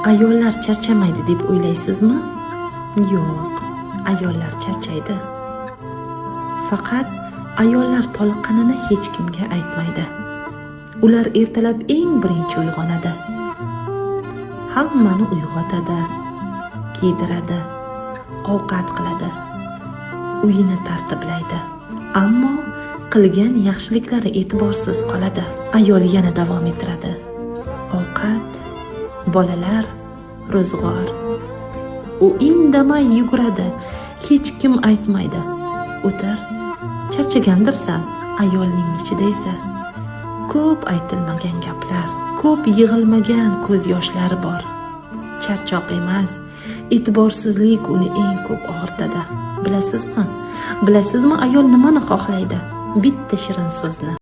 Ayollar charchamaydi deb o'ylaysizmi? Yo'q, ayollar charchaydi. Faqat ayollar toliqqanini hech kimga aytmaydi. Ular ertalab eng birinchi uyg'onadi. Hammani uyg'otadi, kiydiradi, ovqat qiladi, uyini tartiblaydi. Ammo qilgan yaxshiliklari e'tiborsiz qoladi. Ayol yana davom ettiradi. Ovqat, bolalar, ro'zg'or. U indamay yuguradi. Hech kim aytmaydi. O'tir, charchagandirsan. Ayolning ichida esa ko'p aytilmagan gaplar, ko'p yig'ilmagan ko'z yoshlari bor. Charchoq emas, e'tiborsizlik uni eng ko'p og'ritadi. Bilasizmi? Bilasizmi ayol nimani xohlaydi? Bitta shirin so'zni.